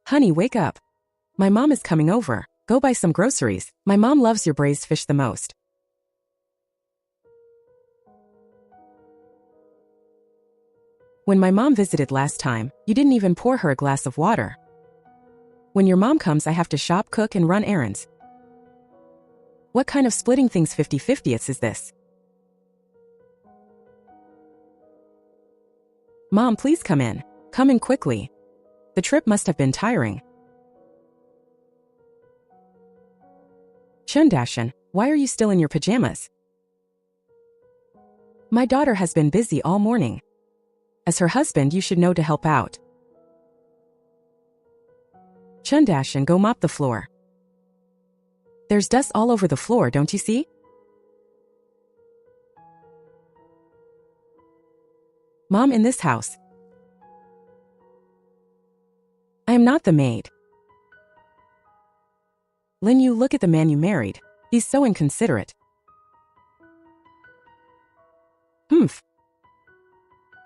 Honey, wake up. My mom is coming over. Go buy some groceries. My mom loves your braised fish the most. When my mom visited last time, you didn't even pour her a glass of water. When your mom comes, I have to shop, cook, and run errands. What kind of splitting things 50-50 is this? Mom, please come in. Come in quickly. The trip must have been tiring. Chen, Dashan, why are you still in your pajamas? My daughter has been busy all morning. As her husband, you should know to help out. Chen, Dashan, go mop the floor. There's dust all over the floor, don't you see? Mom, in this house. I am not the maid. Lin Yue, look at the man you married. He's so inconsiderate. Humph.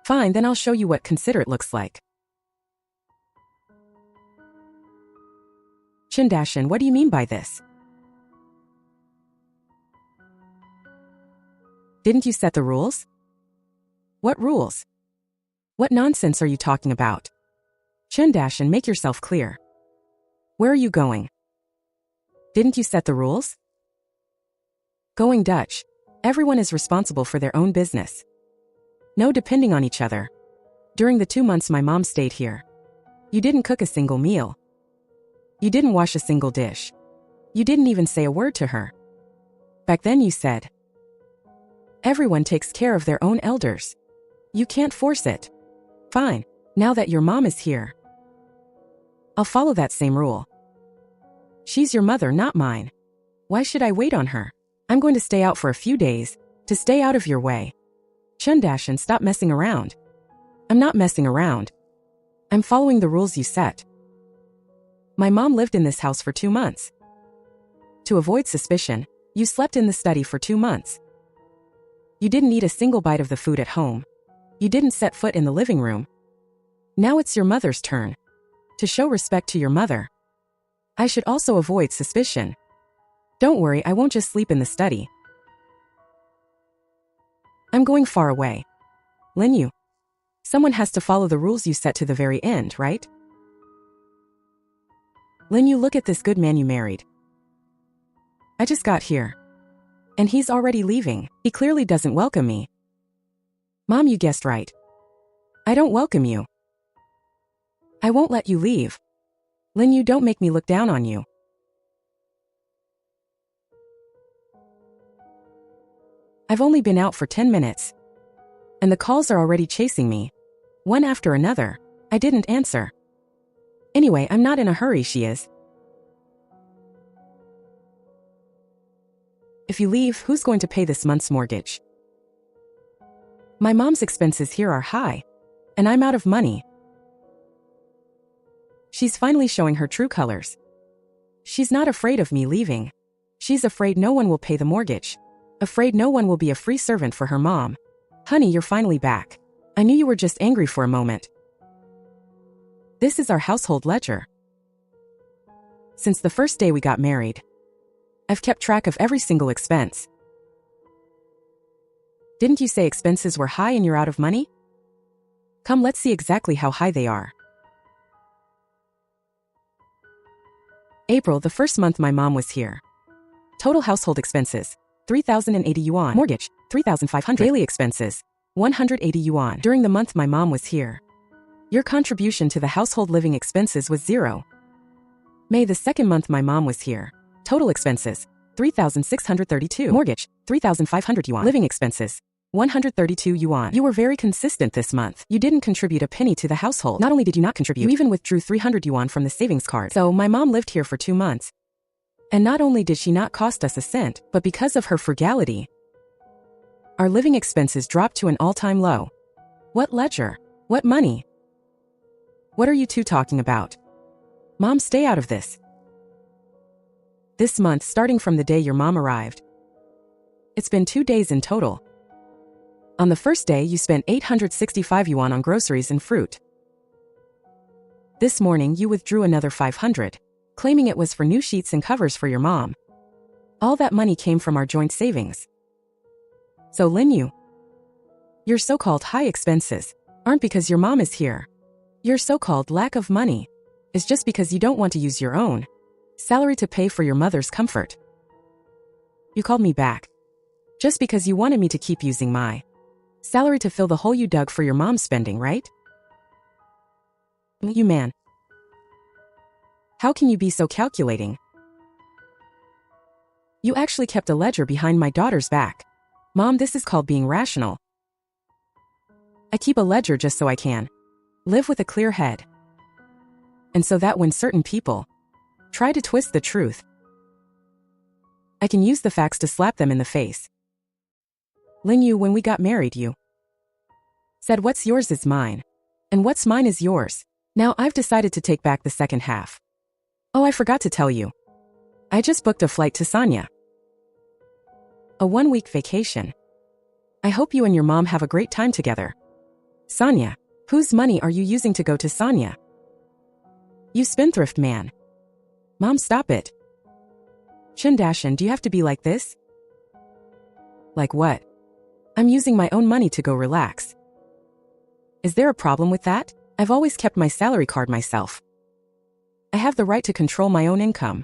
Fine, then I'll show you what considerate looks like. Chen, Dashan, what do you mean by this? Didn't you set the rules? What rules? What nonsense are you talking about? Chen, Dashan, make yourself clear. Where are you going? Didn't you set the rules? Going Dutch. Everyone is responsible for their own business. No depending on each other. During the 2 months my mom stayed here, you didn't cook a single meal. You didn't wash a single dish. You didn't even say a word to her. Back then you said, everyone takes care of their own elders. You can't force it. Fine, now that your mom is here, I'll follow that same rule. She's your mother, not mine. Why should I wait on her? I'm going to stay out for a few days, to stay out of your way. Chen, Dashan, stop messing around. I'm not messing around. I'm following the rules you set. My mom lived in this house for 2 months. To avoid suspicion, you slept in the study for 2 months. You didn't eat a single bite of the food at home. You didn't set foot in the living room. Now it's your mother's turn. To show respect to your mother, I should also avoid suspicion. Don't worry, I won't just sleep in the study. I'm going far away. Lin Yue, someone has to follow the rules you set to the very end, right? Lin Yue, look at this good man you married. I just got here. And he's already leaving. He clearly doesn't welcome me. Mom, you guessed right. I don't welcome you. I won't let you leave. Lin Yue, don't make me look down on you. I've only been out for 10 minutes. And the calls are already chasing me. One after another. I didn't answer. Anyway, I'm not in a hurry, she is. If you leave, who's going to pay this month's mortgage? My mom's expenses here are high. And I'm out of money. She's finally showing her true colors. She's not afraid of me leaving. She's afraid no one will pay the mortgage. Afraid no one will be a free servant for her mom. Honey, you're finally back. I knew you were just angry for a moment. This is our household ledger. Since the first day we got married, I've kept track of every single expense. Didn't you say expenses were high and you're out of money? Come, let's see exactly how high they are. April, the first month my mom was here. Total household expenses, 3,080 yuan. Mortgage, 3,500. Daily expenses, 180 yuan. During the month my mom was here, your contribution to the household living expenses was 0. May, the second month my mom was here. Total expenses, 3,632. Mortgage, 3,500 yuan. Living expenses, 132 yuan. You were very consistent this month. You didn't contribute a penny to the household. Not only did you not contribute, you even withdrew 300 yuan from the savings card. So my mom lived here for 2 months. And not only did she not cost us a cent, but because of her frugality, our living expenses dropped to an all-time low. What ledger? What money? What are you two talking about? Mom, stay out of this. This month, starting from the day your mom arrived, it's been 2 days in total. On the first day, you spent 865 yuan on groceries and fruit. This morning you withdrew another 500, claiming it was for new sheets and covers for your mom. All that money came from our joint savings. So Lin Yue, your so-called high expenses aren't because your mom is here. Your so-called lack of money is just because you don't want to use your own salary to pay for your mother's comfort. You called me back just because you wanted me to keep using my salary to fill the hole you dug for your mom's spending, right? You man. How can you be so calculating? You actually kept a ledger behind my daughter's back. Mom, this is called being rational. I keep a ledger just so I can live with a clear head. And so that when certain people try to twist the truth, I can use the facts to slap them in the face. Lin Yue, when we got married, you said what's yours is mine, and what's mine is yours. Now I've decided to take back the second half. Oh, I forgot to tell you. I just booked a flight to Sanya. A 1-week vacation. I hope you and your mom have a great time together. Sanya, whose money are you using to go to Sanya? You spendthrift man. Mom, stop it. Chen, Dashan, do you have to be like this? Like what? I'm using my own money to go relax. Is there a problem with that? I've always kept my salary card myself. I have the right to control my own income.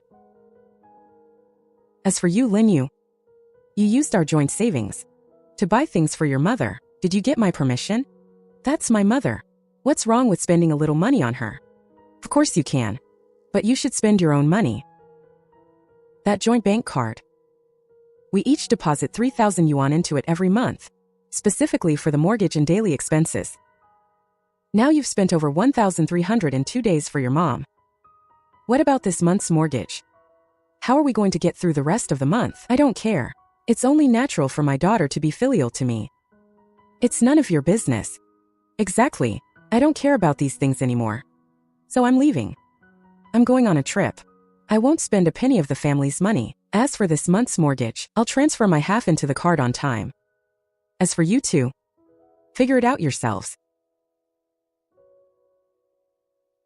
As for you, Lin Yue, you used our joint savings to buy things for your mother. Did you get my permission? That's my mother. What's wrong with spending a little money on her? Of course you can, but you should spend your own money. That joint bank card. We each deposit 3,000 yuan into it every month, specifically for the mortgage and daily expenses. Now you've spent over 1,300 in 2 days for your mom. What about this month's mortgage? How are we going to get through the rest of the month? I don't care. It's only natural for my daughter to be filial to me. It's none of your business. Exactly. I don't care about these things anymore. So I'm leaving. I'm going on a trip. I won't spend a penny of the family's money. As for this month's mortgage, I'll transfer my half into the card on time. As for you two, figure it out yourselves.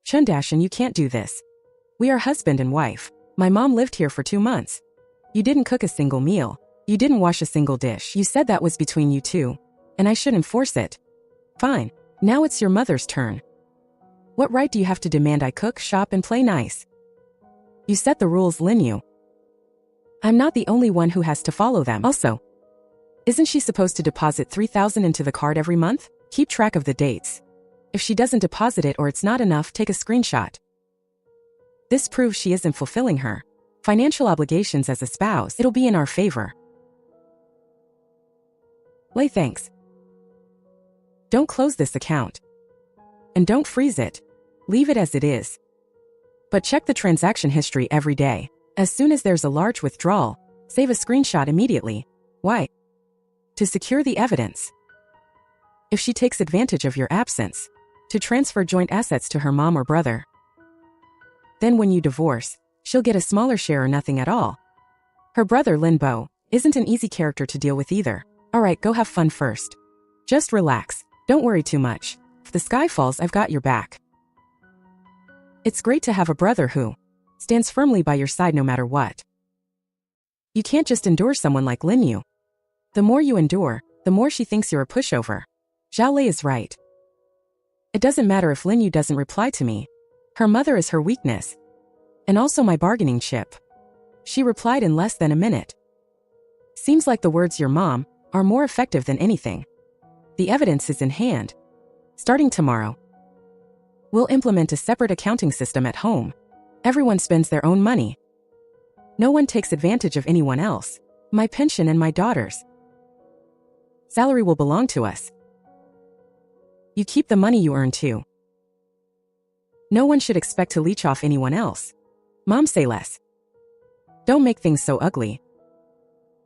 Chen, Dashan, you can't do this. We are husband and wife. My mom lived here for 2 months. You didn't cook a single meal. You didn't wash a single dish. You said that was between you two, and I shouldn't force it. Fine. Now it's your mother's turn. What right do you have to demand I cook, shop, and play nice? You set the rules, Lin Yue. I'm not the only one who has to follow them. Also, isn't she supposed to deposit 3,000 into the card every month? Keep track of the dates. If she doesn't deposit it or it's not enough, take a screenshot. This proves she isn't fulfilling her financial obligations as a spouse. It'll be in our favor. Lay, thanks. Don't close this account. And don't freeze it. Leave it as it is. But check the transaction history every day. As soon as there's a large withdrawal, save a screenshot immediately. Why? To secure the evidence. If she takes advantage of your absence to transfer joint assets to her mom or brother, then when you divorce, she'll get a smaller share or nothing at all. Her brother Lin Bo isn't an easy character to deal with either. Alright, go have fun first. Just relax. Don't worry too much. If the sky falls, I've got your back. It's great to have a brother who stands firmly by your side no matter what. You can't just endure someone like Lin Yue. The more you endure, the more she thinks you're a pushover. Zhao Lei is right. It doesn't matter if Lin Yue doesn't reply to me. Her mother is her weakness. And also my bargaining chip. She replied in less than a minute. Seems like the words your mom are more effective than anything. The evidence is in hand. Starting tomorrow, we'll implement a separate accounting system at home. Everyone spends their own money. No one takes advantage of anyone else. My pension and my daughter's salary will belong to us. You keep the money you earn too. No one should expect to leech off anyone else. Mom, say less. Don't make things so ugly.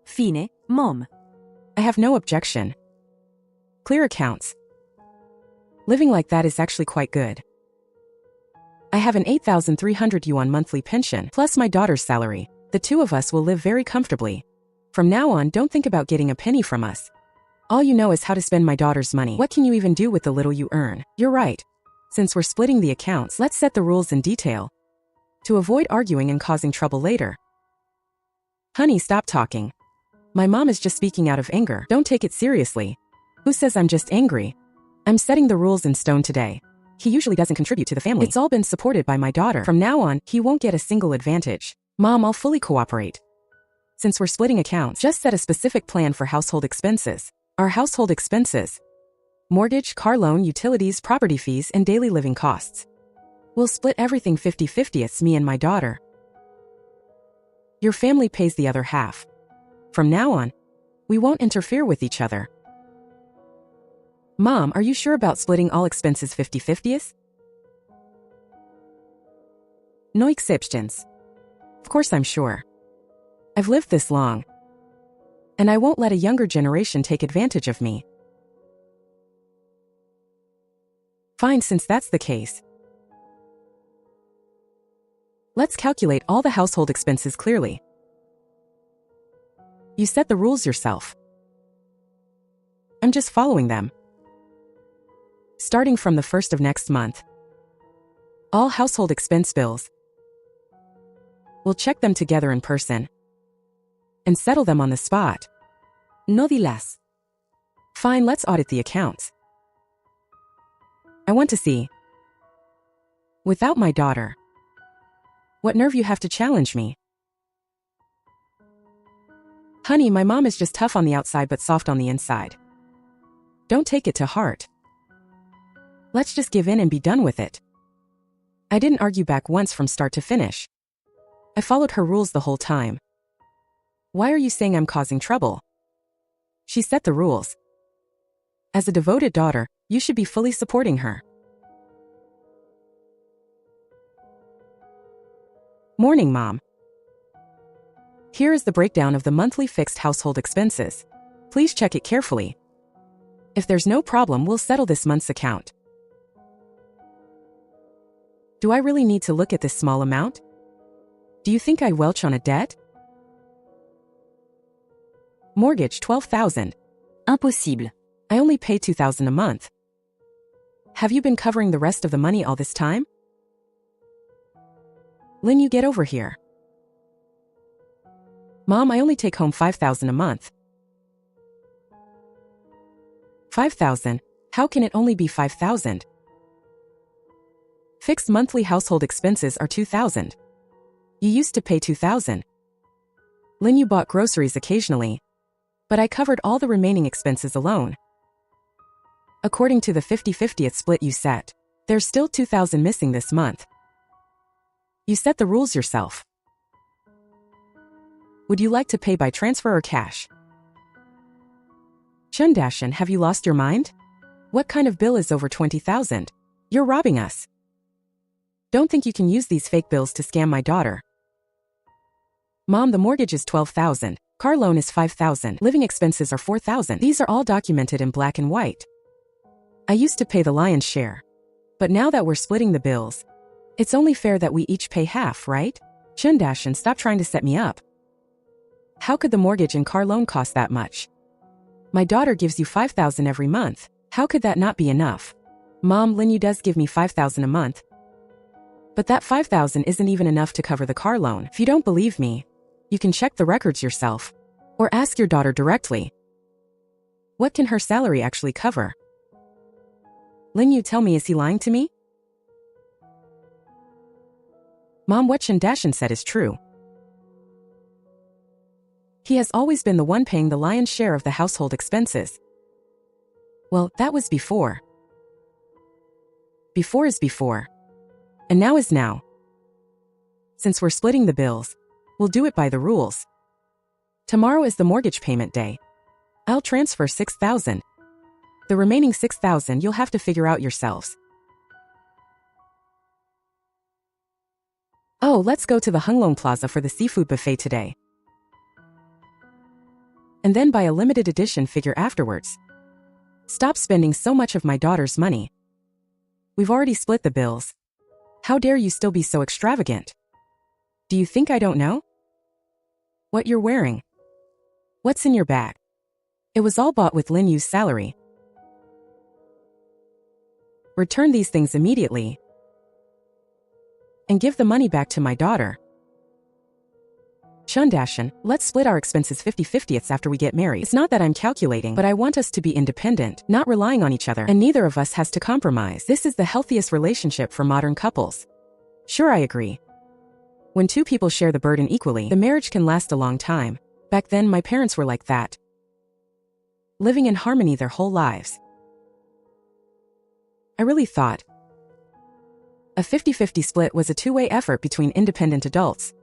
Fine, Mom. I have no objection. Clear accounts. Living like that is actually quite good. I have an 8,300 yuan monthly pension, plus my daughter's salary. The two of us will live very comfortably. From now on, don't think about getting a penny from us. All you know is how to spend my daughter's money. What can you even do with the little you earn? You're right. Since we're splitting the accounts, let's set the rules in detail to avoid arguing and causing trouble later. Honey, stop talking. My mom is just speaking out of anger. Don't take it seriously. Who says I'm just angry? I'm setting the rules in stone today. He usually doesn't contribute to the family. It's all been supported by my daughter. From now on, he won't get a single advantage. Mom, I'll fully cooperate. Since we're splitting accounts, just set a specific plan for household expenses. Our household expenses: mortgage, car loan, utilities, property fees, and daily living costs. We'll split everything 50-50. It's me and my daughter. Your family pays the other half. From now on, we won't interfere with each other. Mom, are you sure about splitting all expenses 50-50? No exceptions. Of course I'm sure. I've lived this long, and I won't let a younger generation take advantage of me. Fine, since that's the case. Let's calculate all the household expenses clearly. You set the rules yourself. I'm just following them. Starting from the 1st of next month, all household expense bills, we'll check them together in person and settle them on the spot. No dilas. Fine, let's audit the accounts. I want to see. Without my daughter. What nerve you have to challenge me? Honey, my mom is just tough on the outside but soft on the inside. Don't take it to heart. Let's just give in and be done with it. I didn't argue back once from start to finish. I followed her rules the whole time. Why are you saying I'm causing trouble? She set the rules. As a devoted daughter, you should be fully supporting her. Morning, Mom. Here is the breakdown of the monthly fixed household expenses. Please check it carefully. If there's no problem, we'll settle this month's account. Do I really need to look at this small amount? Do you think I welch on a debt? Mortgage, $12,000. Impossible. I only pay $2,000 a month. Have you been covering the rest of the money all this time? Lin, you get over here. Mom, I only take home $5,000 a month. $5,000? How can it only be $5,000? Fixed monthly household expenses are $2,000. You used to pay $2,000. Lin, you bought groceries occasionally, but I covered all the remaining expenses alone. According to the 50-50th split you set, there's still $2,000 missing this month. You set the rules yourself. Would you like to pay by transfer or cash? Chen, Dashan, have you lost your mind? What kind of bill is over $20,000? You're robbing us. Don't think you can use these fake bills to scam my daughter. Mom, the mortgage is $12,000. Car loan is $5,000. Living expenses are $4,000. These are all documented in black and white. I used to pay the lion's share. But now that we're splitting the bills, it's only fair that we each pay half, right? Chen, Dashan, stop trying to set me up. How could the mortgage and car loan cost that much? My daughter gives you $5,000 every month. How could that not be enough? Mom, Lin Yue does give me $5,000 a month. But that $5,000 isn't even enough to cover the car loan. If you don't believe me, you can check the records yourself. Or ask your daughter directly. What can her salary actually cover? Lin Yue, tell me, is he lying to me? Mom, what Chen Dashan said is true. He has always been the one paying the lion's share of the household expenses. Well, that was before. Before is before. And now is now. Since we're splitting the bills, we'll do it by the rules. Tomorrow is the mortgage payment day. I'll transfer $6,000. The remaining $6,000 you'll have to figure out yourselves. Oh, let's go to the Hunglong Plaza for the seafood buffet today. And then buy a limited edition figure afterwards. Stop spending so much of my daughter's money. We've already split the bills. How dare you still be so extravagant? Do you think I don't know? What you're wearing? What's in your bag? It was all bought with Lin Yue's salary. Return these things immediately. And give the money back to my daughter. Chen, Dashan, let's split our expenses 50-50 after we get married. It's not that I'm calculating, but I want us to be independent, not relying on each other, and neither of us has to compromise. This is the healthiest relationship for modern couples. Sure, I agree. When two people share the burden equally, the marriage can last a long time. Back then, my parents were like that, living in harmony their whole lives. I really thought a 50-50 split was a two-way effort between independent adults.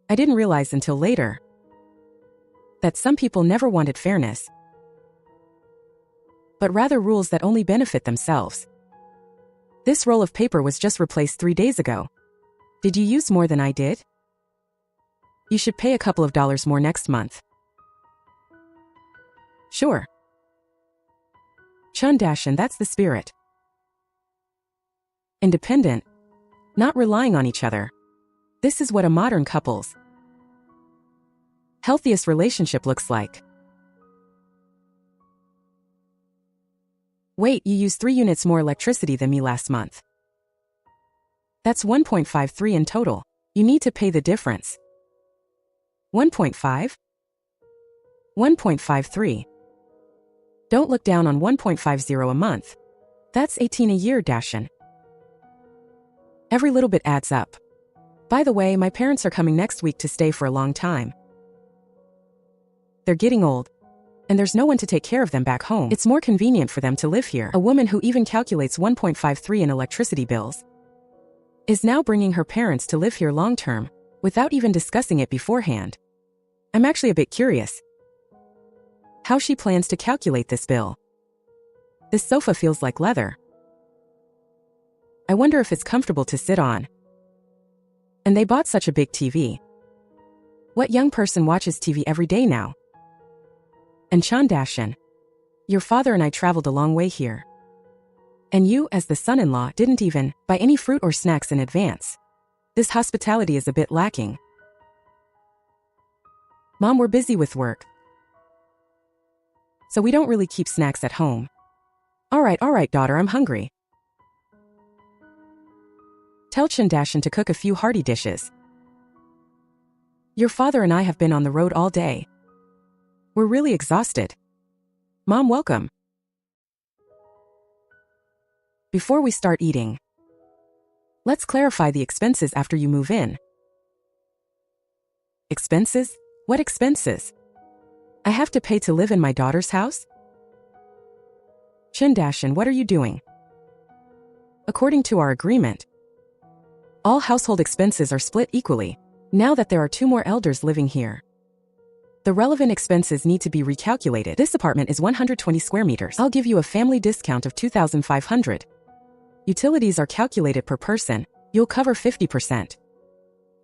I didn't realize until later that some people never wanted fairness, but rather rules that only benefit themselves. This roll of paper was just replaced 3 days ago. Did you use more than I did? You should pay a couple of dollars more next month. Sure. Chen, Dashan, that's the spirit. Independent, not relying on each other. This is what a modern couple's healthiest relationship looks like. Wait, you used 3 units more electricity than me last month. That's 1.53 in total. You need to pay the difference. 1.5? 1.53. Don't look down on 1.50 a month. That's 18 a year, Dashan. Every little bit adds up. By the way, my parents are coming next week to stay for a long time. They're getting old, and there's no one to take care of them back home. It's more convenient for them to live here. A woman who even calculates 1.53 in electricity bills is now bringing her parents to live here long term, without even discussing it beforehand. I'm actually a bit curious how she plans to calculate this bill. This sofa feels like leather. I wonder if it's comfortable to sit on. And they bought such a big TV. What young person watches TV every day now? And Chen, Dashan, your father and I traveled a long way here. And you, as the son-in-law, didn't even buy any fruit or snacks in advance. This hospitality is a bit lacking. Mom, we're busy with work, so we don't really keep snacks at home. All right, daughter, I'm hungry. Tell Chen, Dashan to cook a few hearty dishes. Your father and I have been on the road all day. We're really exhausted. Mom, welcome. Before we start eating, let's clarify the expenses after you move in. Expenses? What expenses? I have to pay to live in my daughter's house? Chen, Dashan, what are you doing? According to our agreement, all household expenses are split equally, now that there are 2 more elders living here. The relevant expenses need to be recalculated. This apartment is 120 square meters. I'll give you a family discount of 2,500. Utilities are calculated per person. You'll cover 50%.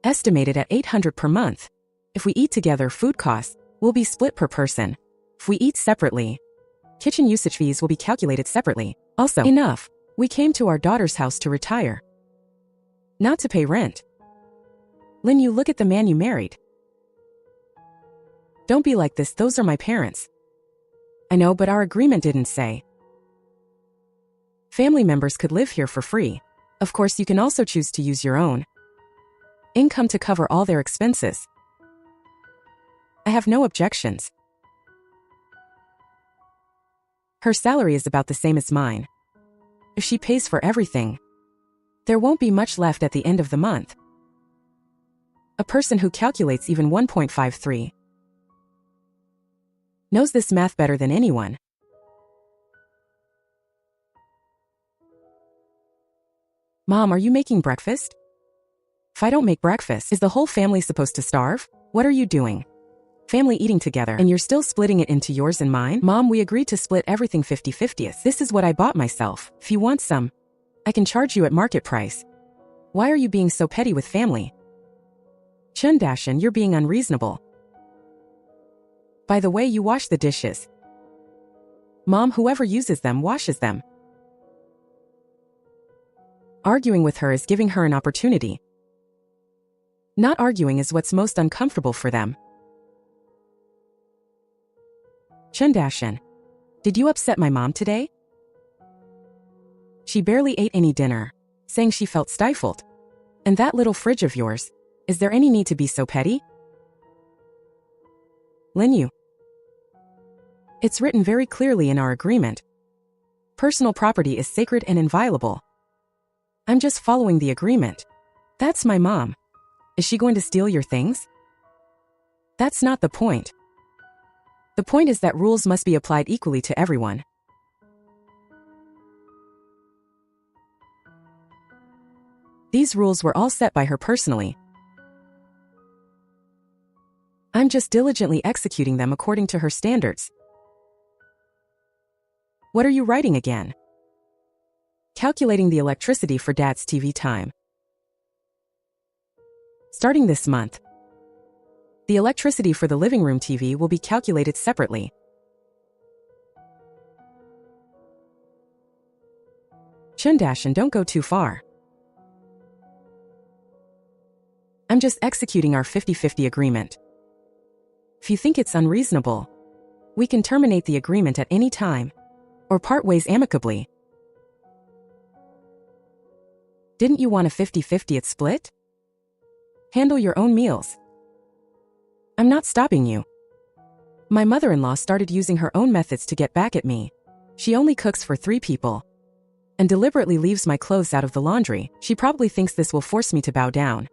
Estimated at 800 per month. If we eat together, food costs will be split per person. If we eat separately, kitchen usage fees will be calculated separately. Also, enough. We came to our daughter's house to retire, not to pay rent. Lin Yue, look at the man you married. Don't be like this, those are my parents. I know, but our agreement didn't say family members could live here for free. Of course, you can also choose to use your own income to cover all their expenses. I have no objections. Her salary is about the same as mine. If she pays for everything, there won't be much left at the end of the month. A person who calculates even 1.53 knows this math better than anyone. Mom, are you making breakfast? If I don't make breakfast, is the whole family supposed to starve? What are you doing? Family eating together, and you're still splitting it into yours and mine? Mom, we agreed to split everything 50-50. This is what I bought myself. If you want some, I can charge you at market price. Why are you being so petty with family? Chen, Dashan, you're being unreasonable. By the way, you wash the dishes. Mom, whoever uses them washes them. Arguing with her is giving her an opportunity. Not arguing is what's most uncomfortable for them. Chen, Dashan, did you upset my mom today? She barely ate any dinner, saying she felt stifled. And that little fridge of yours, is there any need to be so petty? Lin Yue. It's written very clearly in our agreement. Personal property is sacred and inviolable. I'm just following the agreement. That's my mom. Is she going to steal your things? That's not the point. The point is that rules must be applied equally to everyone. These rules were all set by her personally. I'm just diligently executing them according to her standards. What are you writing again? Calculating the electricity for Dad's TV time. Starting this month, the electricity for the living room TV will be calculated separately. Chen, Dashan, don't go too far. I'm just executing our 50-50 agreement. If you think it's unreasonable, we can terminate the agreement at any time, or part ways amicably. Didn't you want a 50-50 at split? Handle your own meals. I'm not stopping you. My mother-in-law started using her own methods to get back at me. She only cooks for 3 people and deliberately leaves my clothes out of the laundry. She probably thinks this will force me to bow down.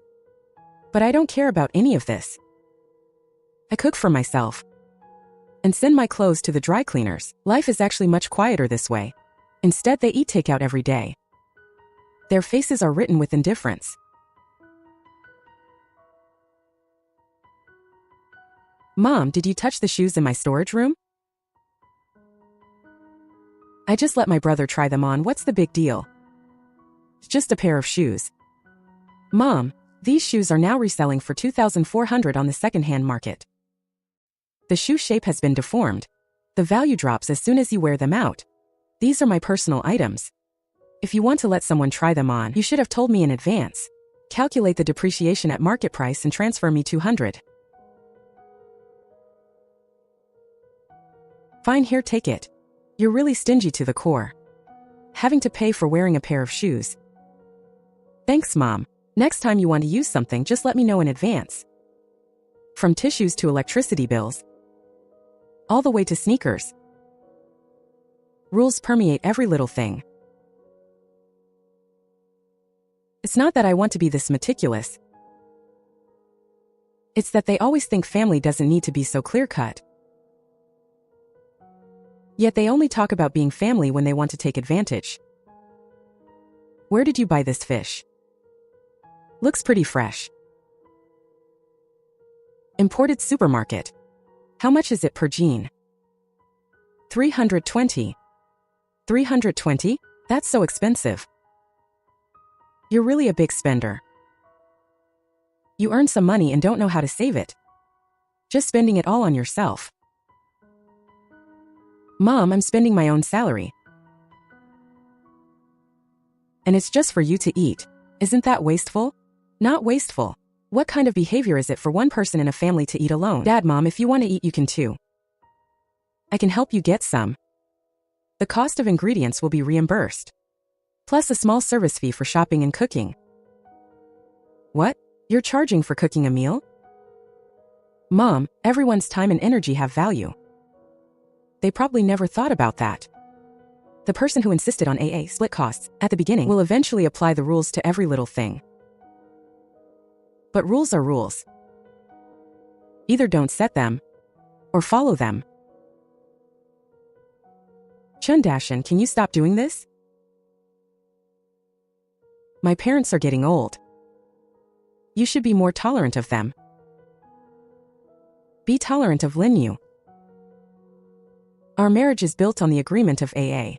But I don't care about any of this. I cook for myself and send my clothes to the dry cleaners. Life is actually much quieter this way. Instead, they eat takeout every day. Their faces are written with indifference. Mom, did you touch the shoes in my storage room? I just let my brother try them on. What's the big deal? It's just a pair of shoes. Mom, these shoes are now reselling for $2,400 on the second-hand market. The shoe shape has been deformed. The value drops as soon as you wear them out. These are my personal items. If you want to let someone try them on, you should have told me in advance. Calculate the depreciation at market price and transfer me $200. Fine, here, take it. You're really stingy to the core. Having to pay for wearing a pair of shoes. Thanks, Mom. Next time you want to use something, just let me know in advance. From tissues to electricity bills, all the way to sneakers. Rules permeate every little thing. It's not that I want to be this meticulous. It's that they always think family doesn't need to be so clear-cut. Yet they only talk about being family when they want to take advantage. Where did you buy this fish? Looks pretty fresh. Imported supermarket. How much is it per gene? 320. 320? That's so expensive. You're really a big spender. You earn some money and don't know how to save it. Just spending it all on yourself. Mom, I'm spending my own salary. And it's just for you to eat. Isn't that wasteful? Not wasteful. What kind of behavior is it for one person in a family to eat alone? Dad, Mom, if you want to eat, you can too. I can help you get some. The cost of ingredients will be reimbursed. Plus a small service fee for shopping and cooking. What? You're charging for cooking a meal? Mom, everyone's time and energy have value. They probably never thought about that. The person who insisted on AA split costs at the beginning will eventually apply the rules to every little thing. But rules are rules. Either don't set them, or follow them. Chen, Dashan, can you stop doing this? My parents are getting old. You should be more tolerant of them. Be tolerant of Lin Yue. Our marriage is built on the agreement of AA.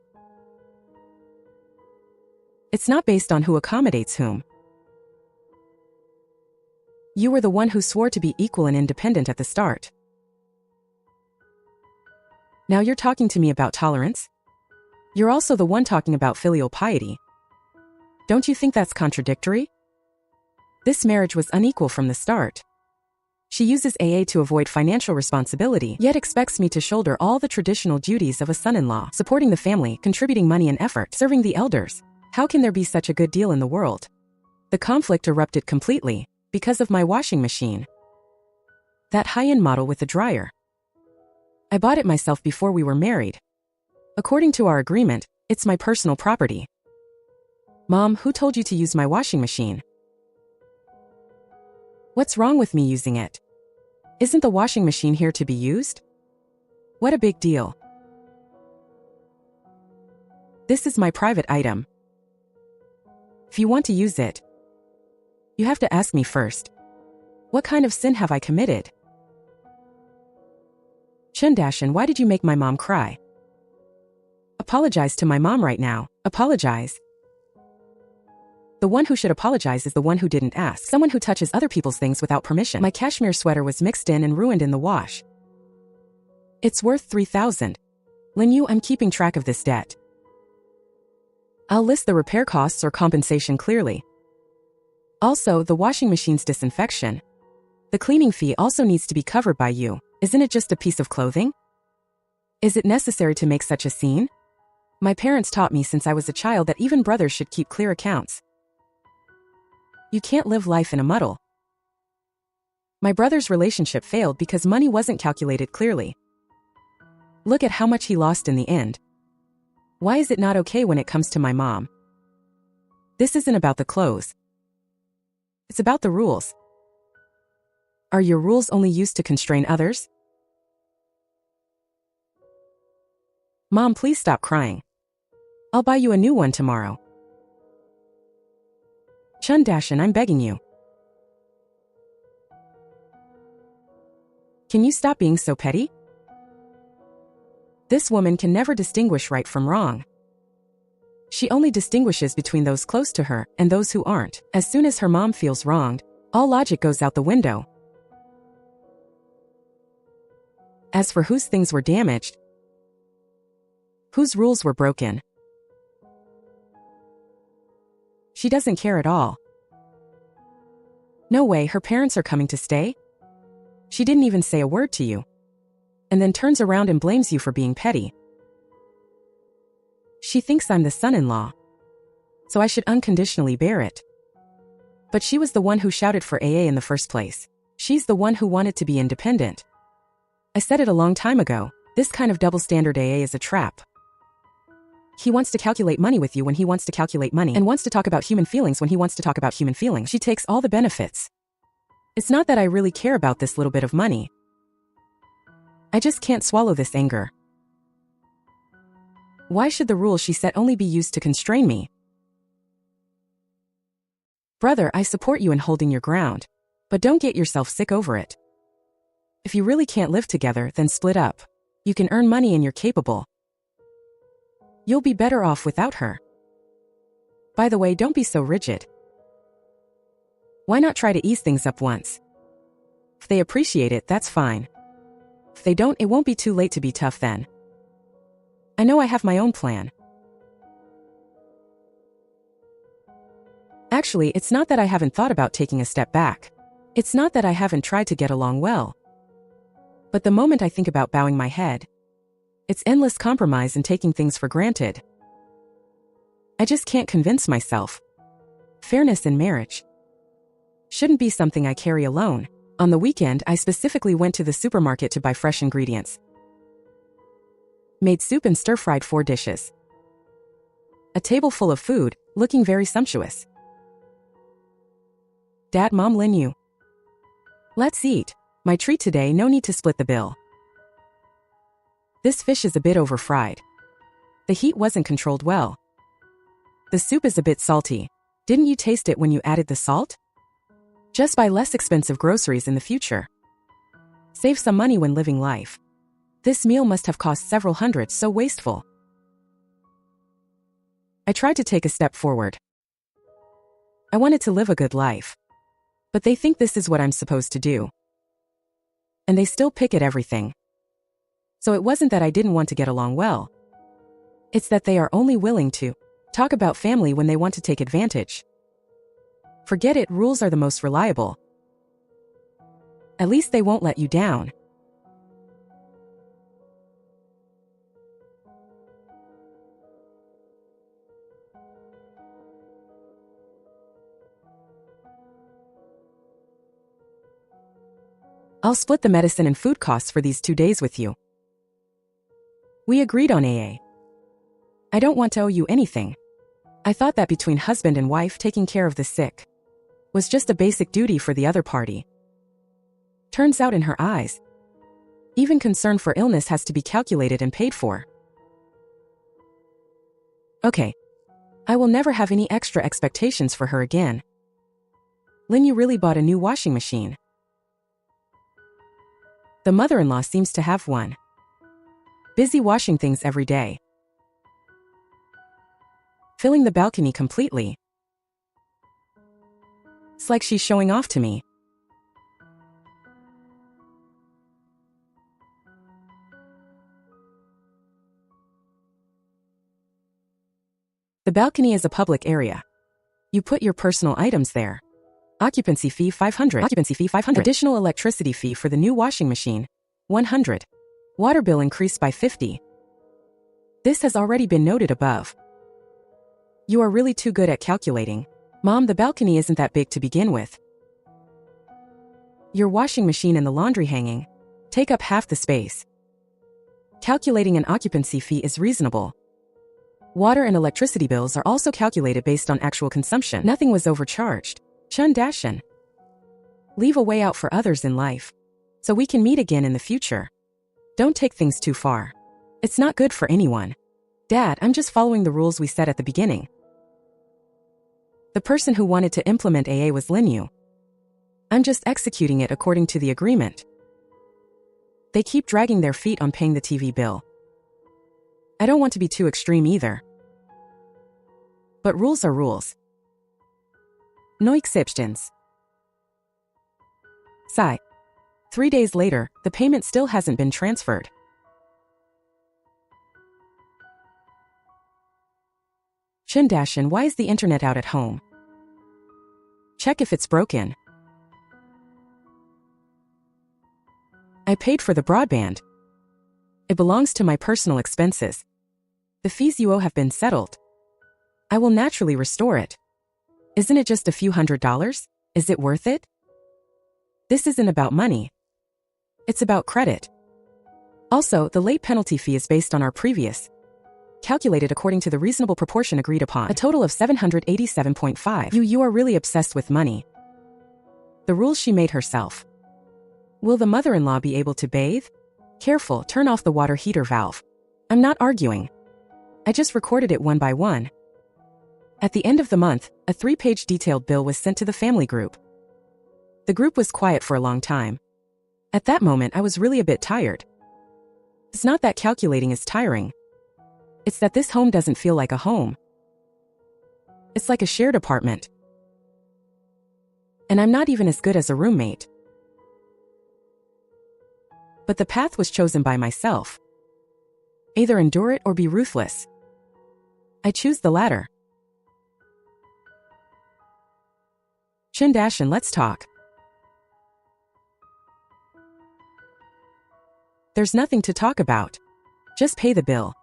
It's not based on who accommodates whom. You were the one who swore to be equal and independent at the start. Now you're talking to me about tolerance? You're also the one talking about filial piety. Don't you think that's contradictory? This marriage was unequal from the start. She uses AA to avoid financial responsibility, yet expects me to shoulder all the traditional duties of a son-in-law, supporting the family, contributing money and effort, serving the elders. How can there be such a good deal in the world? The conflict erupted completely because of my washing machine. That high-end model with the dryer. I bought it myself before we were married. According to our agreement, it's my personal property. Mom, who told you to use my washing machine? What's wrong with me using it? Isn't the washing machine here to be used? What a big deal. This is my private item. If you want to use it, you have to ask me first. What kind of sin have I committed? Chen, Dashan, why did you make my mom cry? Apologize to my mom right now. Apologize. The one who should apologize is the one who didn't ask. Someone who touches other people's things without permission. My cashmere sweater was mixed in and ruined in the wash. It's worth 3,000. Lin Yue, I'm keeping track of this debt. I'll list the repair costs or compensation clearly. Also, the washing machine's disinfection. The cleaning fee also needs to be covered by you. Isn't it just a piece of clothing? Is it necessary to make such a scene? My parents taught me since I was a child that even brothers should keep clear accounts. You can't live life in a muddle. My brother's relationship failed because money wasn't calculated clearly. Look at how much he lost in the end. Why is it not okay when it comes to my mom? This isn't about the clothes. It's about the rules. Are your rules only used to constrain others? Mom, please stop crying. I'll buy you a new one tomorrow. Chen, Dashan, I'm begging you. Can you stop being so petty? This woman can never distinguish right from wrong. She only distinguishes between those close to her and those who aren't. As soon as her mom feels wronged, all logic goes out the window. As for whose things were damaged, whose rules were broken, she doesn't care at all. No way, her parents are coming to stay? She didn't even say a word to you. And then turns around and blames you for being petty. She thinks I'm the son-in-law, so I should unconditionally bear it. But she was the one who shouted for AA in the first place. She's the one who wanted to be independent. I said it a long time ago, this kind of double standard AA is a trap. He wants to calculate money with you when he wants to calculate money, and wants to talk about human feelings when he wants to talk about human feelings. She takes all the benefits. It's not that I really care about this little bit of money. I just can't swallow this anger. Why should the rules she set only be used to constrain me? Brother, I support you in holding your ground, but don't get yourself sick over it. If you really can't live together, then split up. You can earn money and you're capable. You'll be better off without her. By the way, don't be so rigid. Why not try to ease things up once? If they appreciate it, that's fine. If they don't, it won't be too late to be tough then. I know I have my own plan. Actually, it's not that I haven't thought about taking a step back. It's not that I haven't tried to get along well. But the moment I think about bowing my head, it's endless compromise and taking things for granted. I just can't convince myself. Fairness in marriage shouldn't be something I carry alone. On the weekend, I specifically went to the supermarket to buy fresh ingredients. Made soup and stir-fried 4 dishes. A table full of food, looking very sumptuous. Dad, Mom, Lin Yue. Let's eat. My treat today, no need to split the bill. This fish is a bit over-fried. The heat wasn't controlled well. The soup is a bit salty. Didn't you taste it when you added the salt? Just buy less expensive groceries in the future. Save some money when living life. This meal must have cost several hundreds, so wasteful. I tried to take a step forward. I wanted to live a good life. But they think this is what I'm supposed to do. And they still pick at everything. So it wasn't that I didn't want to get along well. It's that they are only willing to talk about family when they want to take advantage. Forget it, rules are the most reliable. At least they won't let you down. I'll split the medicine and food costs for these 2 days with you. We agreed on AA. I don't want to owe you anything. I thought that between husband and wife, taking care of the sick was just a basic duty for the other party. Turns out in her eyes, even concern for illness has to be calculated and paid for. Okay. I will never have any extra expectations for her again. Lin Yue really bought a new washing machine. The mother-in-law seems to have one. Busy washing things every day. Filling the balcony completely. It's like she's showing off to me. The balcony is a public area. You put your personal items there. Occupancy fee $500. Occupancy fee $500. Additional electricity fee for the new washing machine $100. Water bill increased by $50. This has already been noted above. You are really too good at calculating. Mom, the balcony isn't that big to begin with. Your washing machine and the laundry hanging take up half the space. Calculating an occupancy fee is reasonable. Water and electricity bills are also calculated based on actual consumption. Nothing was overcharged. Chen Dashan. Leave a way out for others in life, so we can meet again in the future. Don't take things too far. It's not good for anyone. Dad, I'm just following the rules we set at the beginning. The person who wanted to implement AA was Lin Yue. I'm just executing it according to the agreement. They keep dragging their feet on paying the TV bill. I don't want to be too extreme either. But rules are rules. No exceptions. Sigh. 3 days later, the payment still hasn't been transferred. Chen Dashan, why is the internet out at home? Check if it's broken. I paid for the broadband. It belongs to my personal expenses. The fees you owe have been settled. I will naturally restore it. Isn't it just a few $100s? Is it worth it? This isn't about money. It's about credit. Also, the late penalty fee is based on our previous, calculated according to the reasonable proportion agreed upon. A total of 787.5. You are really obsessed with money. The rules she made herself. Will the mother-in-law be able to bathe? Careful, turn off the water heater valve. I'm not arguing. I just recorded it one by one. At the end of the month, a 3-page detailed bill was sent to the family group. The group was quiet for a long time. At that moment, I was really a bit tired. It's not that calculating is tiring. It's that this home doesn't feel like a home. It's like a shared apartment. And I'm not even as good as a roommate. But the path was chosen by myself. Either endure it or be ruthless. I choose the latter. Chen Dashan, let's talk. There's nothing to talk about. Just pay the bill.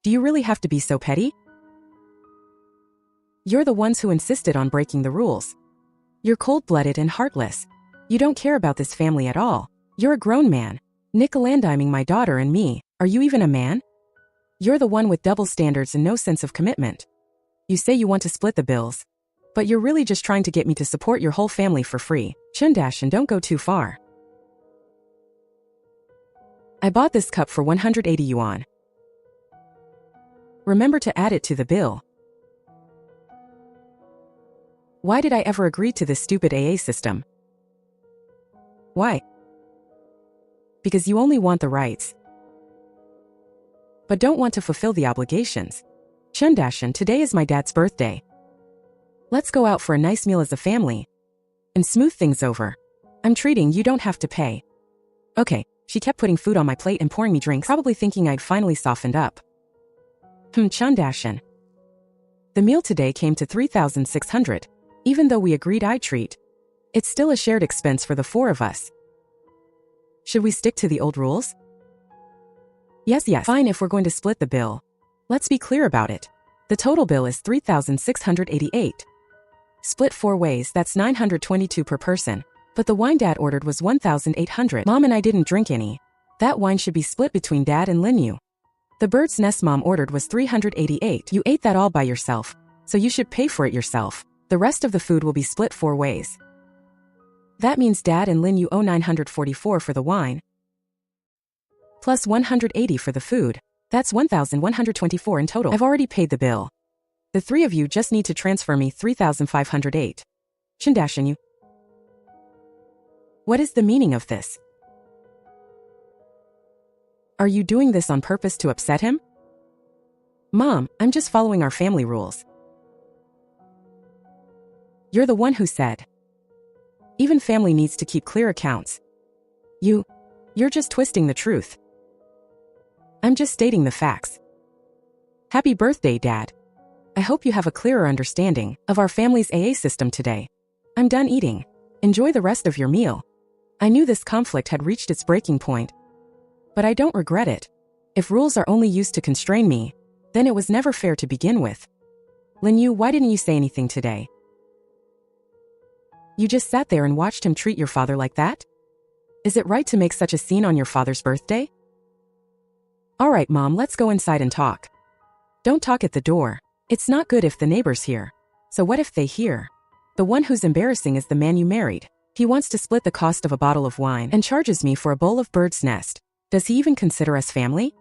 Do you really have to be so petty? You're the ones who insisted on breaking the rules. You're cold-blooded and heartless. You don't care about this family at all. You're a grown man. Nickel-and-diming my daughter and me. Are you even a man? You're the one with double standards and no sense of commitment. You say you want to split the bills, but you're really just trying to get me to support your whole family for free. Chen Dashan, don't go too far. I bought this cup for 180 yuan. Remember to add it to the bill. Why did I ever agree to this stupid AA system? Why? Because you only want the rights, but don't want to fulfill the obligations. Chen Dashan, today is my dad's birthday. Let's go out for a nice meal as a family and smooth things over. I'm treating, you don't have to pay. Okay, she kept putting food on my plate and pouring me drinks, probably thinking I'd finally softened up. Chen Dashan. The meal today came to 3,600. Even though we agreed I'd treat, It's still a shared expense for the four of us. Should we stick to the old rules? Yes. Fine if we're going to split the bill. Let's be clear about it. The total bill is $3,688. Split 4 ways, that's $922 per person. But the wine Dad ordered was $1,800. Mom and I didn't drink any. That wine should be split between Dad and Lin Yue. The bird's nest Mom ordered was $388. You ate that all by yourself, so you should pay for it yourself. The rest of the food will be split 4 ways. That means Dad and Lin Yue owe $944 for the wine, plus $180 for the food. That's $1,124 in total. I've already paid the bill. The 3 of you just need to transfer me $3,508. Dashan you. What is the meaning of this? Are you doing this on purpose to upset him? Mom, I'm just following our family rules. You're the one who said. Even family needs to keep clear accounts. You're just twisting the truth. I'm just stating the facts. Happy birthday, Dad. I hope you have a clearer understanding of our family's AA system today. I'm done eating. Enjoy the rest of your meal. I knew this conflict had reached its breaking point, but I don't regret it. If rules are only used to constrain me, then it was never fair to begin with. Lin Yue, why didn't you say anything today? You just sat there and watched him treat your father like that? Is it right to make such a scene on your father's birthday? All right, Mom, let's go inside and talk. Don't talk at the door. It's not good if the neighbors hear. So what if they hear? The one who's embarrassing is the man you married. He wants to split the cost of a bottle of wine and charges me for a bowl of bird's nest. Does he even consider us family?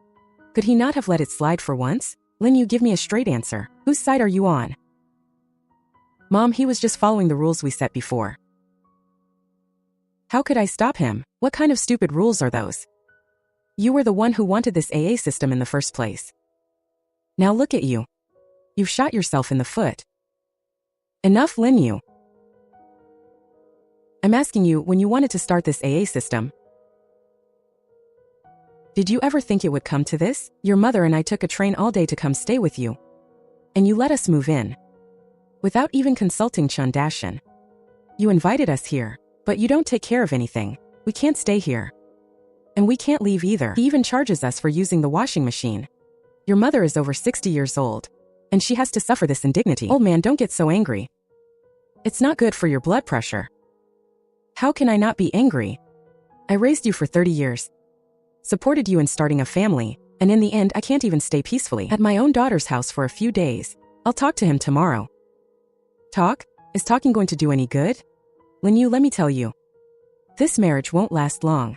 Could he not have let it slide for once? Lin Yue, give me a straight answer. Whose side are you on? Mom, he was just following the rules we set before. How could I stop him? What kind of stupid rules are those? You were the one who wanted this AA system in the first place. Now look at you. You've shot yourself in the foot. Enough, Lin Yue. I'm asking you, when you wanted to start this AA system, did you ever think it would come to this? Your mother and I took a train all day to come stay with you, and you let us move in without even consulting Chen Dashan. You invited us here, but you don't take care of anything. We can't stay here. And we can't leave either. He even charges us for using the washing machine. Your mother is over 60 years old, and she has to suffer this indignity. Old man, don't get so angry. It's not good for your blood pressure. How can I not be angry? I raised you for 30 years, supported you in starting a family, and in the end I can't even stay peacefully at my own daughter's house for a few days. I'll talk to him tomorrow. Talk? Is talking going to do any good? Lin Yue, let me tell you. This marriage won't last long.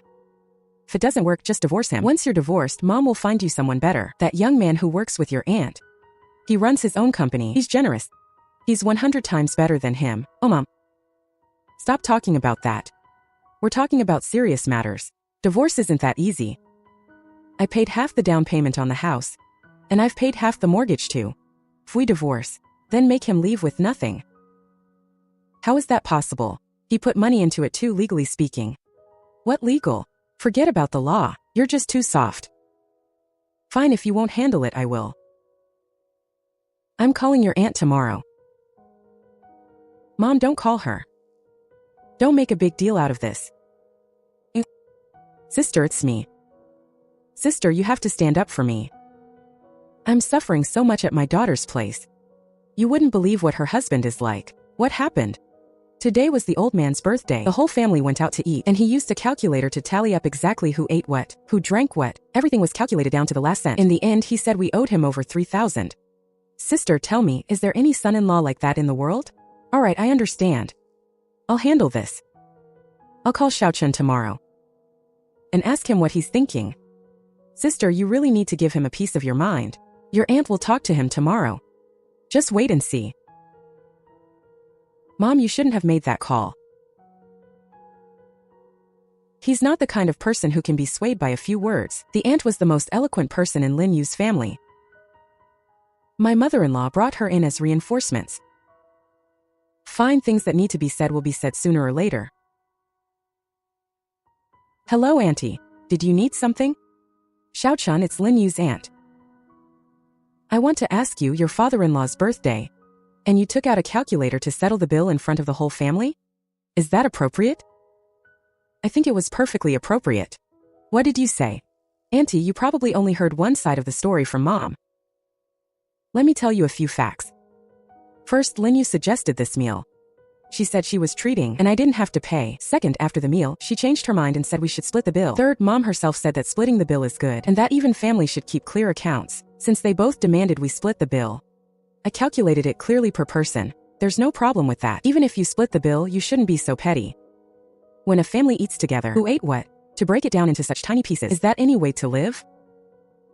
If it doesn't work, just divorce him. Once you're divorced, Mom will find you someone better. That young man who works with your aunt. He runs his own company. He's generous. He's 100 times better than him. Oh, Mom. Stop talking about that. We're talking about serious matters. Divorce isn't that easy. I paid half the down payment on the house, and I've paid half the mortgage too. If we divorce, then make him leave with nothing. How is that possible? He put money into it too, legally speaking. What legal? Forget about the law. You're just too soft. Fine, if you won't handle it, I will. I'm calling your aunt tomorrow. Mom, don't call her. Don't make a big deal out of this. Sister, it's me. Sister, you have to stand up for me. I'm suffering so much at my daughter's place. You wouldn't believe what her husband is like. What happened? Today was the old man's birthday. The whole family went out to eat, and he used a calculator to tally up exactly who ate what, who drank what. Everything was calculated down to the last cent. In the end, he said we owed him over $3,000. Sister, tell me, is there any son-in-law like that in the world? All right, I understand. I'll handle this. I'll call Chen tomorrow and ask him what he's thinking. Sister, you really need to give him a piece of your mind. Your aunt will talk to him tomorrow. Just wait and see. Mom, you shouldn't have made that call. He's not the kind of person who can be swayed by a few words. The aunt was the most eloquent person in Lin Yue's family. My mother-in-law brought her in as reinforcements. Fine, things that need to be said will be said sooner or later. Hello, Auntie. Did you need something? Chen, it's Lin Yue's aunt. I want to ask you, your father-in-law's birthday, and you took out a calculator to settle the bill in front of the whole family? Is that appropriate? I think it was perfectly appropriate. What did you say? Auntie, you probably only heard one side of the story from Mom. Let me tell you a few facts. First, Lin Yue suggested this meal. She said she was treating, and I didn't have to pay. Second, after the meal, she changed her mind and said we should split the bill. Third, Mom herself said that splitting the bill is good, and that even families should keep clear accounts, since they both demanded we split the bill. I calculated it clearly per person. There's no problem with that. Even if you split the bill, you shouldn't be so petty. When a family eats together, who ate what? To break it down into such tiny pieces, is that any way to live?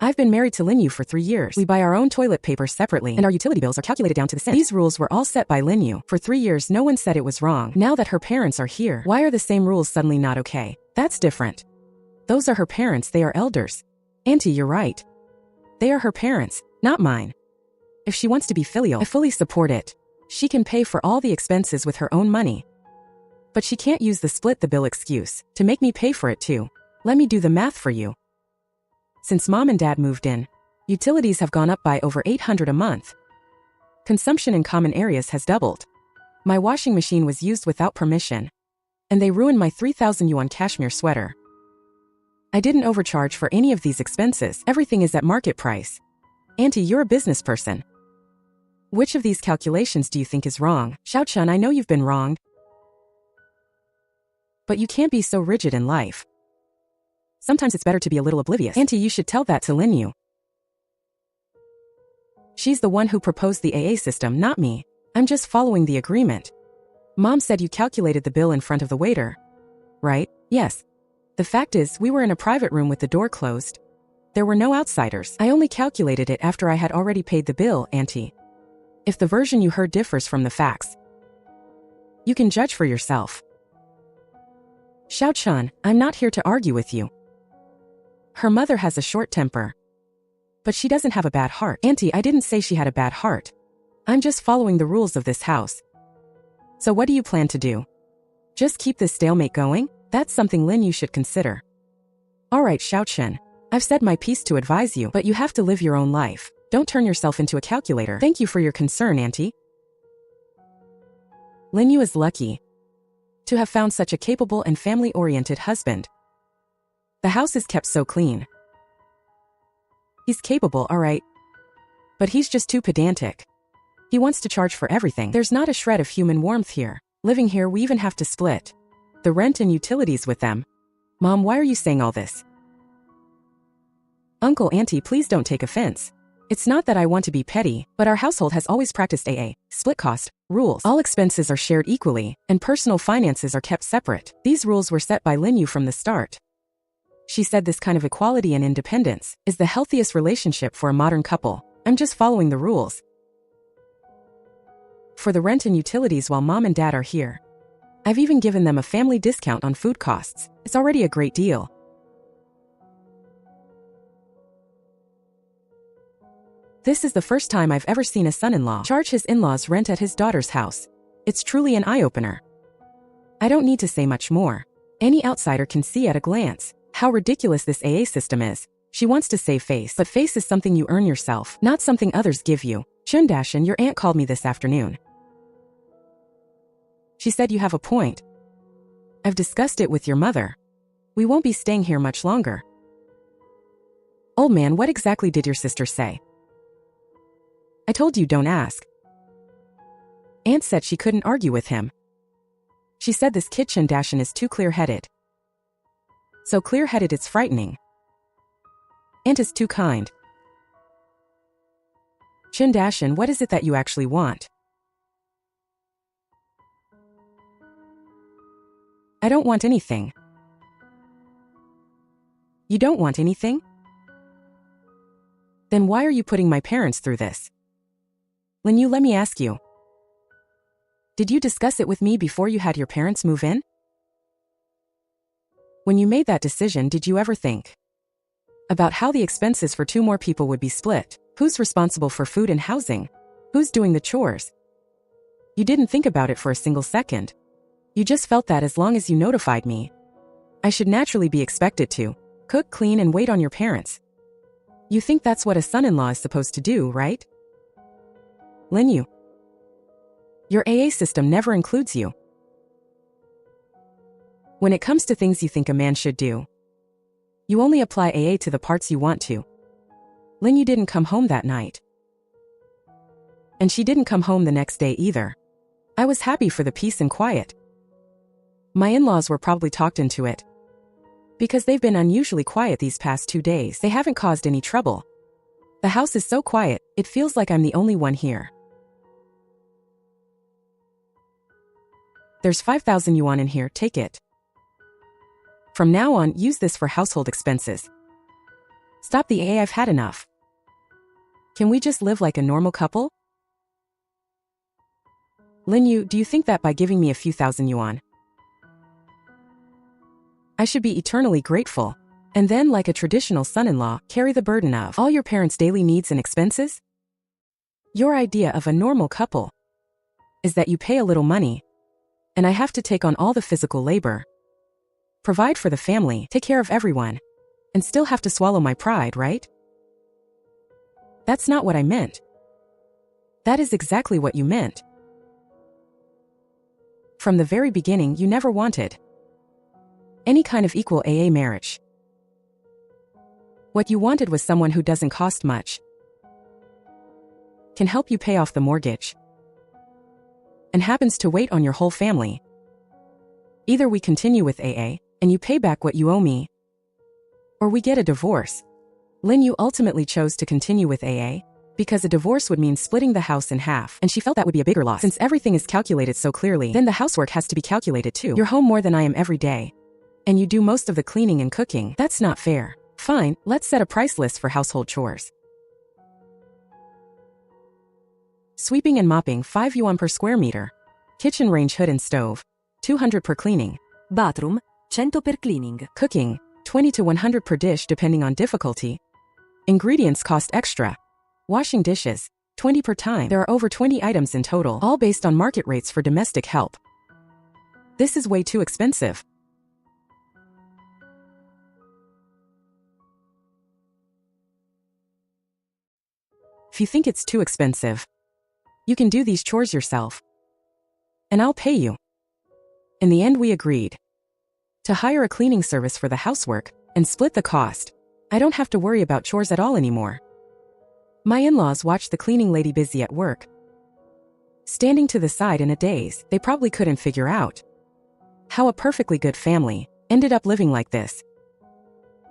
I've been married to Lin Yue for 3 years. We buy our own toilet paper separately, and our utility bills are calculated down to the cent. These rules were all set by Lin Yue. For 3 years, no one said it was wrong. Now that her parents are here, why are the same rules suddenly not okay? That's different. Those are her parents, they are elders. Auntie, you're right. They are her parents, not mine. If she wants to be filial, I fully support it. She can pay for all the expenses with her own money. But she can't use the split the bill excuse to make me pay for it too. Let me do the math for you. Since Mom and Dad moved in, utilities have gone up by over $800 a month. Consumption in common areas has doubled. My washing machine was used without permission, and they ruined my 3,000 yuan cashmere sweater. I didn't overcharge for any of these expenses. Everything is at market price. Auntie, you're a business person. Which of these calculations do you think is wrong? Chen, I know you've been wronged. But you can't be so rigid in life. Sometimes it's better to be a little oblivious. Auntie, you should tell that to Lin Yue. She's the one who proposed the AA system, not me. I'm just following the agreement. Mom said you calculated the bill in front of the waiter. Right? Yes. The fact is, we were in a private room with the door closed. There were no outsiders. I only calculated it after I had already paid the bill, Auntie. If the version you heard differs from the facts, you can judge for yourself. Chen, I'm not here to argue with you. Her mother has a short temper. But she doesn't have a bad heart. Auntie, I didn't say she had a bad heart. I'm just following the rules of this house. So what do you plan to do? Just keep this stalemate going? That's something Lin Yue should consider. Alright, Chen. I've said my piece to advise you, but you have to live your own life. Don't turn yourself into a calculator. Thank you for your concern, Auntie. Lin Yue is lucky to have found such a capable and family-oriented husband. The house is kept so clean. He's capable, alright. But he's just too pedantic. He wants to charge for everything. There's not a shred of human warmth here. Living here, we even have to split the rent and utilities with them. Mom, why are you saying all this? Uncle, Auntie, please don't take offense. It's not that I want to be petty, but our household has always practiced AA, split cost, rules. All expenses are shared equally, and personal finances are kept separate. These rules were set by Lin Yue from the start. She said this kind of equality and independence is the healthiest relationship for a modern couple. I'm just following the rules. For the rent and utilities while Mom and Dad are here, I've even given them a family discount on food costs. It's already a great deal. This is the first time I've ever seen a son-in-law charge his in-laws rent at his daughter's house. It's truly an eye-opener. I don't need to say much more. Any outsider can see at a glance how ridiculous this AA system is. She wants to save face, but face is something you earn yourself, not something others give you. Dashan, your aunt called me this afternoon. She said you have a point. I've discussed it with your mother. We won't be staying here much longer. Old man, what exactly did your sister say? I told you don't ask. Aunt said she couldn't argue with him. She said this kid Dashan is too clear-headed. So clear-headed it's frightening. Aunt is too kind. Dashan, what is it that you actually want? I don't want anything. You don't want anything? Then why are you putting my parents through this? Lin Yue, let me ask you. Did you discuss it with me before you had your parents move in? When you made that decision, did you ever think about how the expenses for 2 more people would be split? Who's responsible for food and housing? Who's doing the chores? You didn't think about it for a single second. You just felt that as long as you notified me, I should naturally be expected to cook, clean, and wait on your parents. You think that's what a son-in-law is supposed to do, right? Lin Yue, your AA system never includes you. When it comes to things you think a man should do, you only apply AA to the parts you want to. Lin Yue didn't come home that night. And she didn't come home the next day either. I was happy for the peace and quiet. My in-laws were probably talked into it. Because they've been unusually quiet these past 2 days, they haven't caused any trouble. The house is so quiet, it feels like I'm the only one here. There's 5,000 yuan in here, take it. From now on, use this for household expenses. Stop the AA, I've had enough. Can we just live like a normal couple? Lin Yue, do you think that by giving me a few thousand yuan, I should be eternally grateful, and then, like a traditional son-in-law, carry the burden of all your parents' daily needs and expenses? Your idea of a normal couple is that you pay a little money, and I have to take on all the physical labor, provide for the family, take care of everyone, and still have to swallow my pride, right? That's not what I meant. That is exactly what you meant. From the very beginning, you never wanted any kind of equal AA marriage. What you wanted was someone who doesn't cost much, can help you pay off the mortgage, and happens to wait on your whole family. Either we continue with AA, and you pay back what you owe me, or we get a divorce. Lin Yue ultimately chose to continue with AA, because a divorce would mean splitting the house in half, and she felt that would be a bigger loss. Since everything is calculated so clearly, then the housework has to be calculated too. You're home more than I am every day, and you do most of the cleaning and cooking. That's not fair. Fine, let's set a price list for household chores. Sweeping and mopping, 5 yuan per square meter. Kitchen range hood and stove, 200 per cleaning. Bathroom, 100 per cleaning. Cooking, 20 to 100 per dish depending on difficulty. Ingredients cost extra. Washing dishes, 20 per time. There are over 20 items in total, all based on market rates for domestic help. This is way too expensive. If you think it's too expensive, you can do these chores yourself, and I'll pay you. In the end, we agreed to hire a cleaning service for the housework and split the cost. I don't have to worry about chores at all anymore. My in-laws watched the cleaning lady busy at work, standing to the side in a daze. They probably couldn't figure out how a perfectly good family ended up living like this.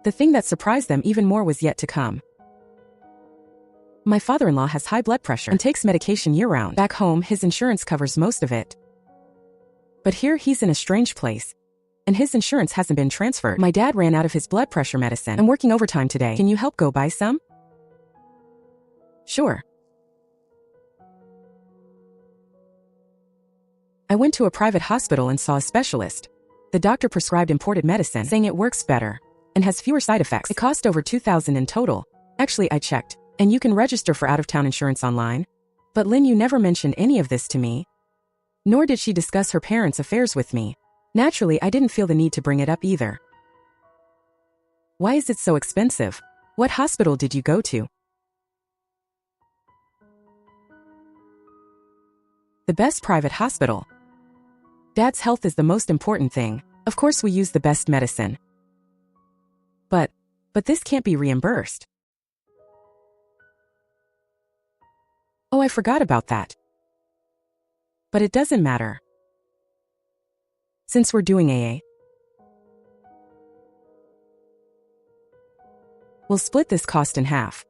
The thing that surprised them even more was yet to come. My father-in-law has high blood pressure and takes medication year-round. Back home, his insurance covers most of it. But here he's in a strange place, and his insurance hasn't been transferred. My dad ran out of his blood pressure medicine. I'm working overtime today. Can you help go buy some? Sure. I went to a private hospital and saw a specialist. The doctor prescribed imported medicine, saying it works better and has fewer side effects. It cost over 2,000 in total. Actually, I checked, and you can register for out-of-town insurance online. But Lin Yue never mentioned any of this to me, nor did she discuss her parents' affairs with me. Naturally, I didn't feel the need to bring it up either. Why is it so expensive? What hospital did you go to? The best private hospital. Dad's health is the most important thing. Of course we use the best medicine. But this can't be reimbursed. Oh, I forgot about that. But it doesn't matter. Since we're doing AA, we'll split this cost in half.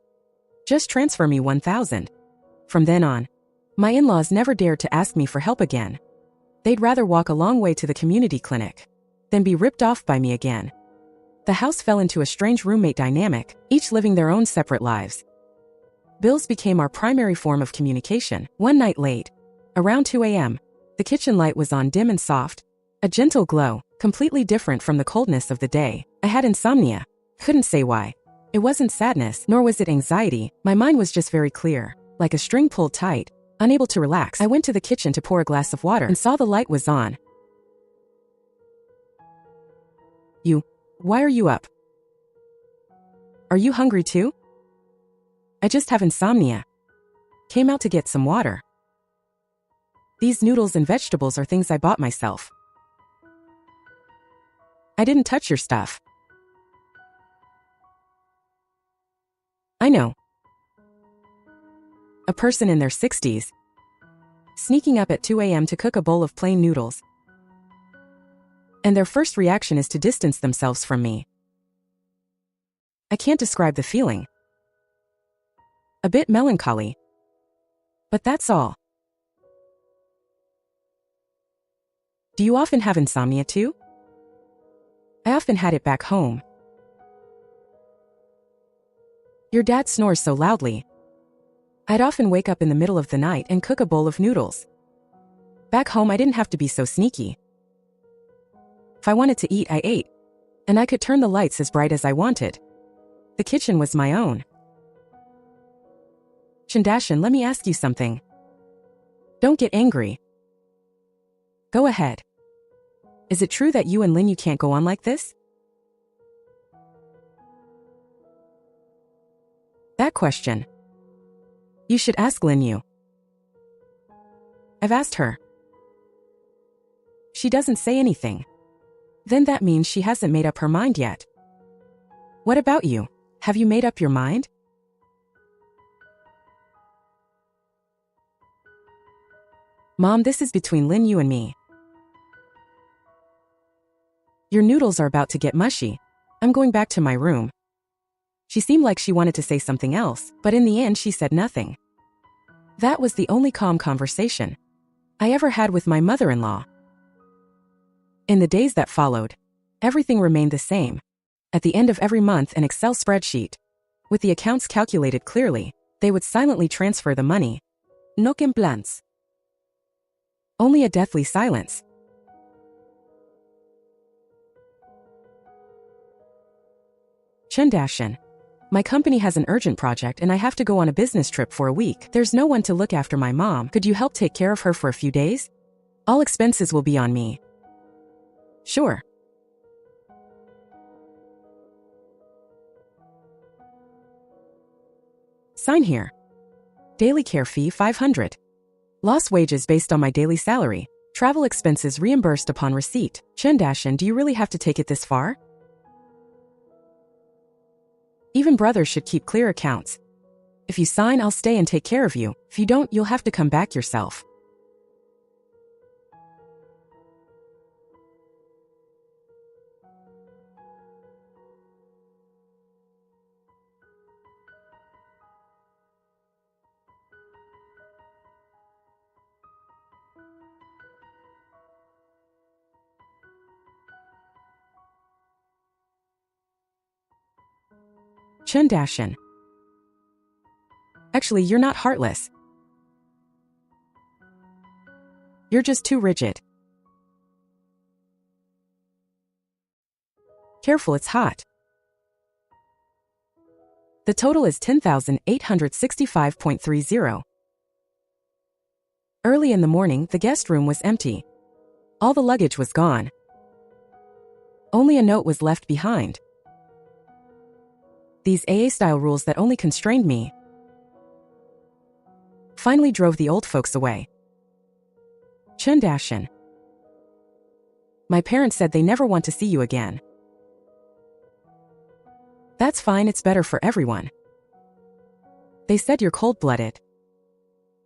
Just transfer me 1,000. From then on, my in-laws never dared to ask me for help again. They'd rather walk a long way to the community clinic than be ripped off by me again. The house fell into a strange roommate dynamic, each living their own separate lives. Bills became our primary form of communication. One night late, around 2 a.m., the kitchen light was on dim and soft, a gentle glow, completely different from the coldness of the day. I had insomnia. Couldn't say why. It wasn't sadness, nor was it anxiety. My mind was just very clear, like a string pulled tight, unable to relax. I went to the kitchen to pour a glass of water and saw the light was on. Why are you up? Are you hungry too? I just have insomnia. Came out to get some water. These noodles and vegetables are things I bought myself. didn't touch your stuff. I know. A person in their 60s, sneaking up at 2 a.m. to cook a bowl of plain noodles. And their first reaction is to distance themselves from me. I can't describe the feeling. A bit melancholy. But that's all. Do you often have insomnia too? I often had it back home. Your dad snores so loudly. I'd often wake up in the middle of the night and cook a bowl of noodles. Back home, I didn't have to be so sneaky. If I wanted to eat, I ate. And I could turn the lights as bright as I wanted. The kitchen was my own. Dashan, let me ask you something. Don't get angry. Go ahead. Is it true that you and Lin Yue can't go on like this? That question. You should ask Lin Yue. I've asked her. She doesn't say anything. Then that means she hasn't made up her mind yet. What about you? Have you made up your mind? Mom, this is between Lin Yue and me. Your noodles are about to get mushy. I'm going back to my room. She seemed like she wanted to say something else, but in the end she said nothing. That was the only calm conversation I ever had with my mother-in-law. In the days that followed, everything remained the same. At the end of every month, an Excel spreadsheet. With the accounts calculated clearly, they would silently transfer the money. No imbalance. Only a deathly silence. Dashan. My company has an urgent project and I have to go on a business trip for a week. There's no one to look after my mom. Could you help take care of her for a few days? All expenses will be on me. Sure. Sign here. Daily care fee 500. Lost wages based on my daily salary. Travel expenses reimbursed upon receipt. Dashan, do you really have to take it this far? Even brothers should keep clear accounts. If you sign, I'll stay and take care of you. If you don't, you'll have to come back yourself. Dashan. Actually, you're not heartless. You're just too rigid. Careful, it's hot. The total is 10,865.30. Early in the morning, the guest room was empty. All the luggage was gone. Only a note was left behind. These AA-style rules that only constrained me finally drove the old folks away. Dashan. My parents said they never want to see you again. That's fine, it's better for everyone. They said you're cold-blooded.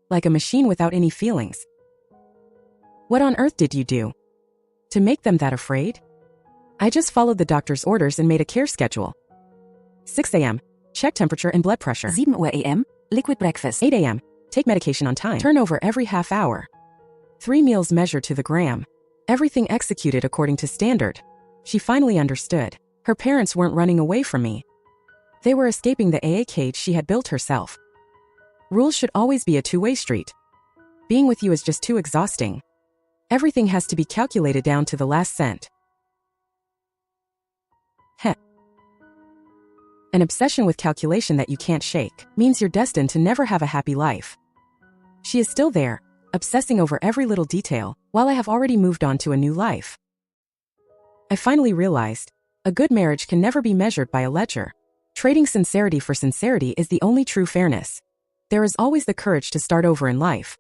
Like a machine without any feelings. What on earth did you do to make them that afraid? I just followed the doctor's orders and made a care schedule. 6 a.m. Check temperature and blood pressure. 7 a.m. Liquid breakfast. 8 a.m. Take medication on time. Turnover every half hour. 3 meals measured to the gram. Everything executed according to standard. She finally understood. Her parents weren't running away from me. They were escaping the AA cage she had built herself. Rules should always be a two-way street. Being with you is just too exhausting. Everything has to be calculated down to the last cent. Heh. An obsession with calculation that you can't shake means you're destined to never have a happy life. She is still there, obsessing over every little detail, while I have already moved on to a new life. I finally realized, a good marriage can never be measured by a ledger. Trading sincerity for sincerity is the only true fairness. There is always the courage to start over in life.